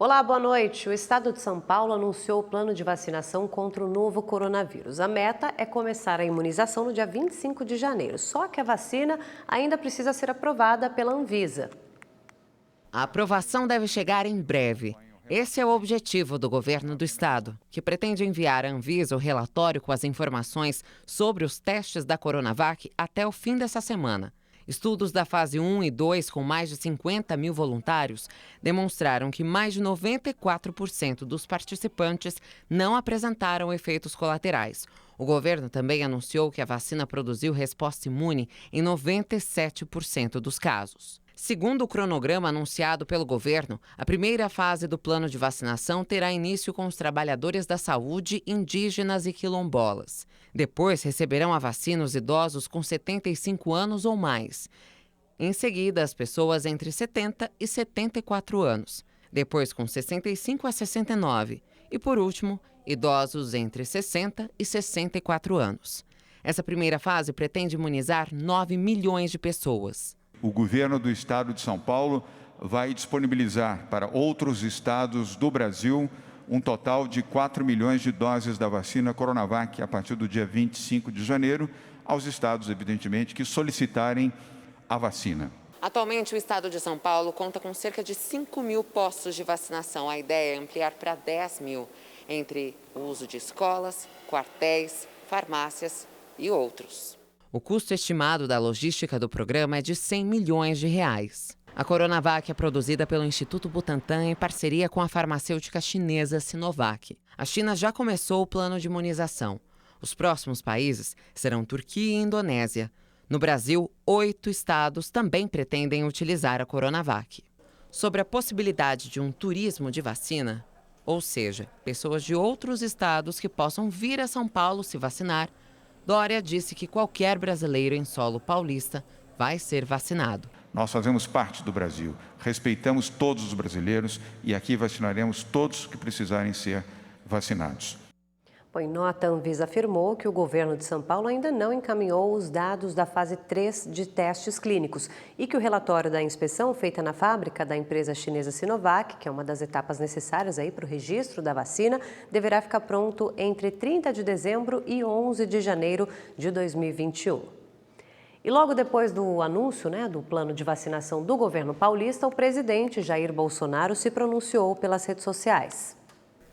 Olá, boa noite. O estado de São Paulo anunciou o plano de vacinação contra o novo coronavírus. A meta é começar a imunização no dia 25 de janeiro. Só que a vacina ainda precisa ser aprovada pela Anvisa. A aprovação deve chegar em breve. Esse é o objetivo do governo do estado, que pretende enviar à Anvisa o relatório com as informações sobre os testes da Coronavac até o fim dessa semana. Estudos da fase 1 e 2, com mais de 50 mil voluntários, demonstraram que mais de 94% dos participantes não apresentaram efeitos colaterais. O governo também anunciou que a vacina produziu resposta imune em 97% dos casos. Segundo o cronograma anunciado pelo governo, a primeira fase do plano de vacinação terá início com os trabalhadores da saúde, indígenas e quilombolas. Depois receberão a vacina os idosos com 75 anos ou mais. Em seguida, as pessoas entre 70 e 74 anos. Depois, com 65 a 69. E, por último, idosos entre 60 e 64 anos. Essa primeira fase pretende imunizar 9 milhões de pessoas. O governo do estado de São Paulo vai disponibilizar para outros estados do Brasil um total de 4 milhões de doses da vacina Coronavac a partir do dia 25 de janeiro, aos estados, evidentemente, que solicitarem a vacina. Atualmente, o estado de São Paulo conta com cerca de 5 mil postos de vacinação. A ideia é ampliar para 10 mil, entre o uso de escolas, quartéis, farmácias e outros. O custo estimado da logística do programa é de 100 milhões de reais. A Coronavac é produzida pelo Instituto Butantan em parceria com a farmacêutica chinesa Sinovac. A China já começou o plano de imunização. Os próximos países serão Turquia e Indonésia. No Brasil, 8 estados também pretendem utilizar a Coronavac. Sobre a possibilidade de um turismo de vacina, ou seja, pessoas de outros estados que possam vir a São Paulo se vacinar, Dória disse que qualquer brasileiro em solo paulista vai ser vacinado. Nós fazemos parte do Brasil, respeitamos todos os brasileiros e aqui vacinaremos todos que precisarem ser vacinados. Em nota, a Anvisa afirmou que o governo de São Paulo ainda não encaminhou os dados da fase 3 de testes clínicos e que o relatório da inspeção feita na fábrica da empresa chinesa Sinovac, que é uma das etapas necessárias para o registro da vacina, deverá ficar pronto entre 30 de dezembro e 11 de janeiro de 2021. E logo depois do anúncio do plano de vacinação do governo paulista, o presidente Jair Bolsonaro se pronunciou pelas redes sociais.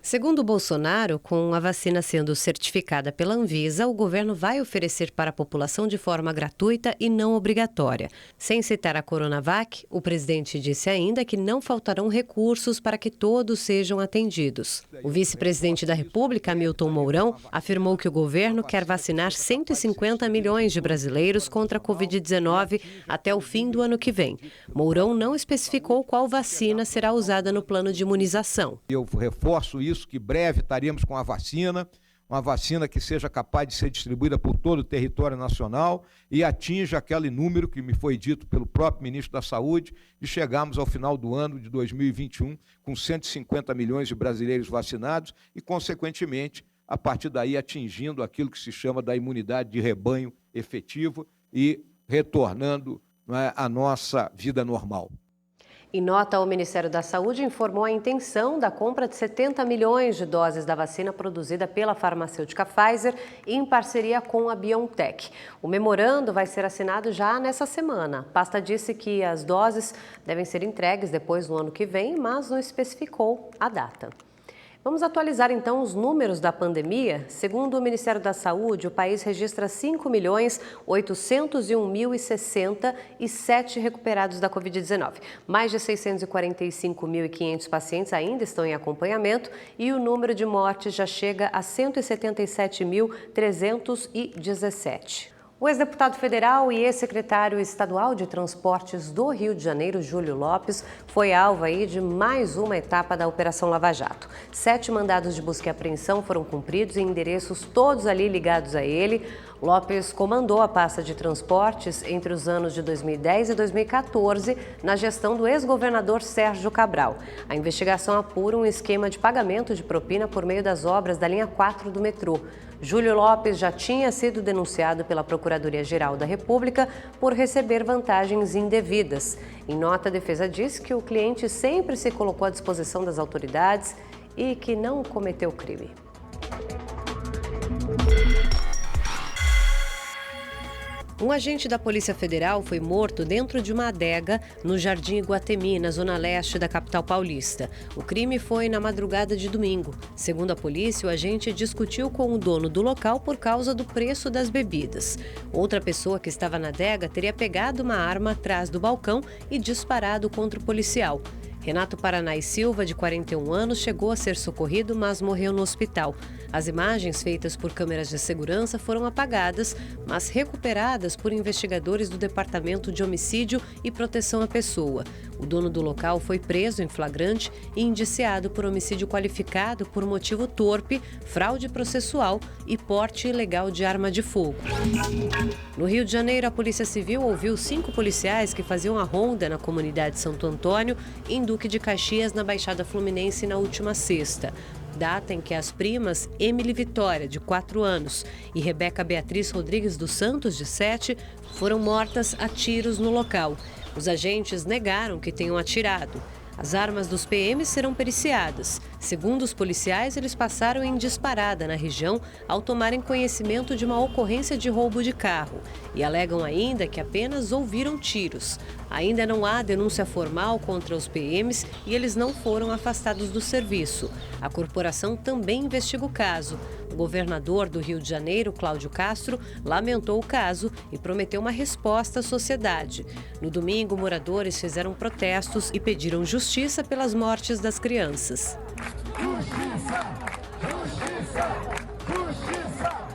Segundo Bolsonaro, com a vacina sendo certificada pela Anvisa, o governo vai oferecer para a população de forma gratuita e não obrigatória. Sem citar a Coronavac, o presidente disse ainda que não faltarão recursos para que todos sejam atendidos. O vice-presidente da República, Hamilton Mourão, afirmou que o governo quer vacinar 150 milhões de brasileiros contra a Covid-19 até o fim do ano que vem. Mourão não especificou qual vacina será usada no plano de imunização. Eu reforço isso, que breve estaremos com a vacina, uma vacina que seja capaz de ser distribuída por todo o território nacional e atinja aquele número que me foi dito pelo próprio ministro da Saúde, de chegarmos ao final do ano de 2021 com 150 milhões de brasileiros vacinados e, consequentemente, a partir daí atingindo aquilo que se chama da imunidade de rebanho efetiva e retornando à nossa vida normal. Em nota, o Ministério da Saúde informou a intenção da compra de 70 milhões de doses da vacina produzida pela farmacêutica Pfizer em parceria com a BioNTech. O memorando vai ser assinado já nessa semana. A pasta disse que as doses devem ser entregues depois do ano que vem, mas não especificou a data. Vamos atualizar então os números da pandemia. Segundo o Ministério da Saúde, o país registra 5.801.067 recuperados da Covid-19. Mais de 645.500 pacientes ainda estão em acompanhamento e o número de mortes já chega a 177.317. O ex-deputado federal e ex-secretário estadual de Transportes do Rio de Janeiro, Júlio Lopes, foi alvo de mais uma etapa da Operação Lava Jato. 7 mandados de busca e apreensão foram cumpridos em endereços todos ali ligados a ele. Lopes comandou a pasta de transportes entre os anos de 2010 e 2014 na gestão do ex-governador Sérgio Cabral. A investigação apura um esquema de pagamento de propina por meio das obras da linha 4 do metrô. Júlio Lopes já tinha sido denunciado pela Procuradoria-Geral da República por receber vantagens indevidas. Em nota, a defesa diz que o cliente sempre se colocou à disposição das autoridades e que não cometeu crime. Um agente da Polícia Federal foi morto dentro de uma adega no Jardim Iguatemi, na zona leste da capital paulista. O crime foi na madrugada de domingo. Segundo a polícia, o agente discutiu com o dono do local por causa do preço das bebidas. Outra pessoa que estava na adega teria pegado uma arma atrás do balcão e disparado contra o policial. Renato Paranay Silva, de 41 anos, chegou a ser socorrido, mas morreu no hospital. As imagens feitas por câmeras de segurança foram apagadas, mas recuperadas por investigadores do Departamento de Homicídio e Proteção à Pessoa. O dono do local foi preso em flagrante e indiciado por homicídio qualificado por motivo torpe, fraude processual e porte ilegal de arma de fogo. No Rio de Janeiro, a Polícia Civil ouviu 5 policiais que faziam a ronda na comunidade Santo Antônio, em Duque de Caxias, na Baixada Fluminense, na última sexta. Data em que as primas Emily Vitória, de 4 anos, e Rebeca Beatriz Rodrigues dos Santos, de 7, foram mortas a tiros no local. Os agentes negaram que tenham atirado. As armas dos PMs serão periciadas. Segundo os policiais, eles passaram em disparada na região ao tomarem conhecimento de uma ocorrência de roubo de carro e alegam ainda que apenas ouviram tiros. Ainda não há denúncia formal contra os PMs e eles não foram afastados do serviço. A corporação também investiga o caso. O governador do Rio de Janeiro, Cláudio Castro, lamentou o caso e prometeu uma resposta à sociedade. No domingo, moradores fizeram protestos e pediram justiça pelas mortes das crianças. Justiça! Justiça! Justiça!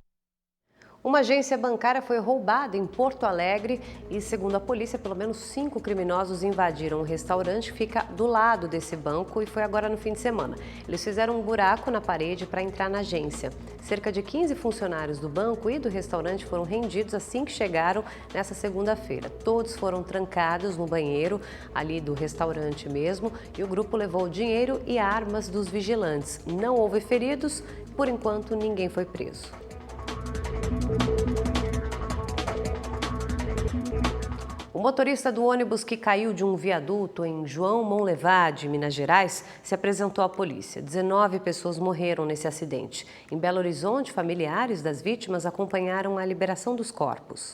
Uma agência bancária foi roubada em Porto Alegre e, segundo a polícia, pelo menos 5 criminosos invadiram um restaurante que fica do lado desse banco e foi agora no fim de semana. Eles fizeram um buraco na parede para entrar na agência. Cerca de 15 funcionários do banco e do restaurante foram rendidos assim que chegaram nessa segunda-feira. Todos foram trancados no banheiro ali do restaurante mesmo e o grupo levou o dinheiro e armas dos vigilantes. Não houve feridos, por enquanto ninguém foi preso. O motorista do ônibus que caiu de um viaduto em João Monlevade, Minas Gerais, se apresentou à polícia. 19 pessoas morreram nesse acidente. Em Belo Horizonte, familiares das vítimas acompanharam a liberação dos corpos.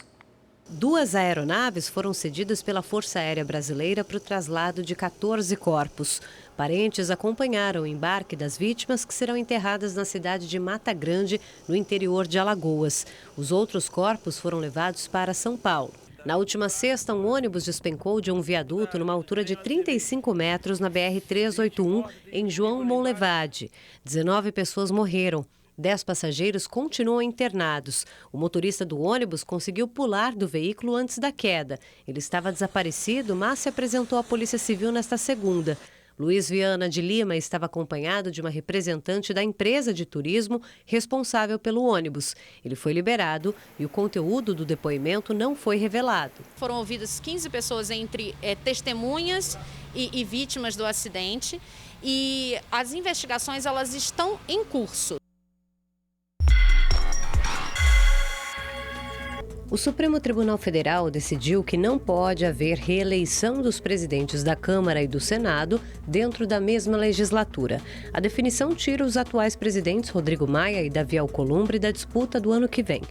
2 aeronaves foram cedidas pela Força Aérea Brasileira para o traslado de 14 corpos. Parentes acompanharam o embarque das vítimas, que serão enterradas na cidade de Mata Grande, no interior de Alagoas. Os outros corpos foram levados para São Paulo. Na última sexta, um ônibus despencou de um viaduto numa altura de 35 metros na BR-381, em João Monlevade. 19 pessoas morreram. 10 passageiros continuam internados. O motorista do ônibus conseguiu pular do veículo antes da queda. Ele estava desaparecido, mas se apresentou à Polícia Civil nesta segunda. Luiz Viana de Lima estava acompanhado de uma representante da empresa de turismo responsável pelo ônibus. Ele foi liberado e o conteúdo do depoimento não foi revelado. Foram ouvidas 15 pessoas entre testemunhas e vítimas do acidente e as investigações elas estão em curso. O Supremo Tribunal Federal decidiu que não pode haver reeleição dos presidentes da Câmara e do Senado dentro da mesma legislatura. A definição tira os atuais presidentes Rodrigo Maia e Davi Alcolumbre da disputa do ano que vem.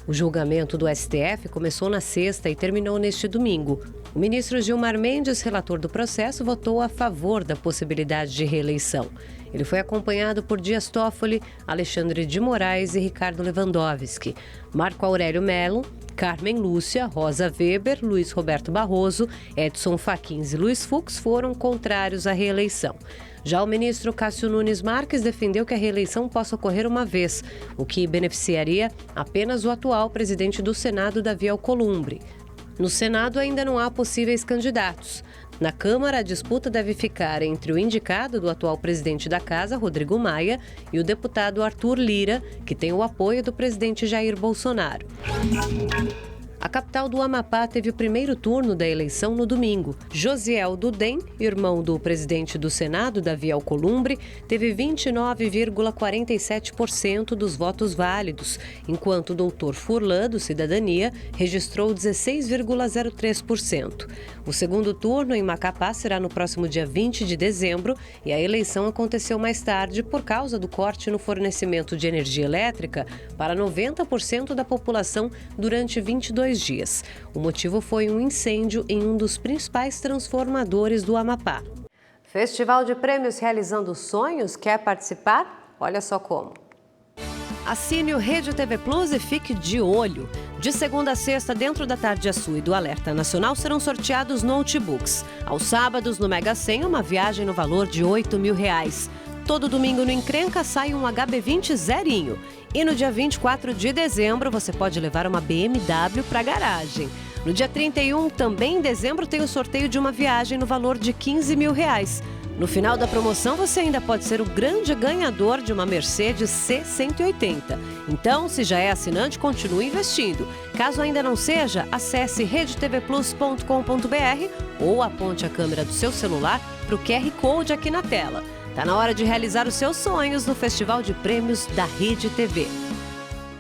O julgamento do STF começou na sexta e terminou neste domingo. O ministro Gilmar Mendes, relator do processo, votou a favor da possibilidade de reeleição. Ele foi acompanhado por Dias Toffoli, Alexandre de Moraes e Ricardo Lewandowski. Marco Aurélio Mello, Carmen Lúcia, Rosa Weber, Luiz Roberto Barroso, Edson Fachin e Luiz Fux foram contrários à reeleição. Já o ministro Cássio Nunes Marques defendeu que a reeleição possa ocorrer uma vez, o que beneficiaria apenas o atual presidente do Senado, Davi Alcolumbre. No Senado ainda não há possíveis candidatos. Na Câmara, a disputa deve ficar entre o indicado do atual presidente da Casa, Rodrigo Maia, e o deputado Arthur Lira, que tem o apoio do presidente Jair Bolsonaro. A capital do Amapá teve o primeiro turno da eleição no domingo. Josiel Dudem, irmão do presidente do Senado, Davi Alcolumbre, teve 29,47% dos votos válidos, enquanto o doutor Furlan, do Cidadania, registrou 16,03%. O segundo turno em Macapá será no próximo dia 20 de dezembro e a eleição aconteceu mais tarde por causa do corte no fornecimento de energia elétrica para 90% da população durante 22 dias. O motivo foi um incêndio em um dos principais transformadores do Amapá. Festival de Prêmios Realizando Sonhos, quer participar? Olha só como. Assine o Rede TV Plus e fique de olho. De segunda a sexta, dentro da Tarde Azul e do Alerta Nacional, serão sorteados notebooks. Aos sábados, no Mega Senha, uma viagem no valor de R$8.000. Todo domingo no Encrenca sai um HB20 zerinho. E no dia 24 de dezembro, você pode levar uma BMW para a garagem. No dia 31, também em dezembro, tem o sorteio de uma viagem no valor de R$15.000. No final da promoção, você ainda pode ser o grande ganhador de uma Mercedes C180. Então, se já é assinante, continue investindo. Caso ainda não seja, acesse redetvplus.com.br ou aponte a câmera do seu celular para o QR Code aqui na tela. Tá na hora de realizar os seus sonhos no Festival de Prêmios da Rede TV.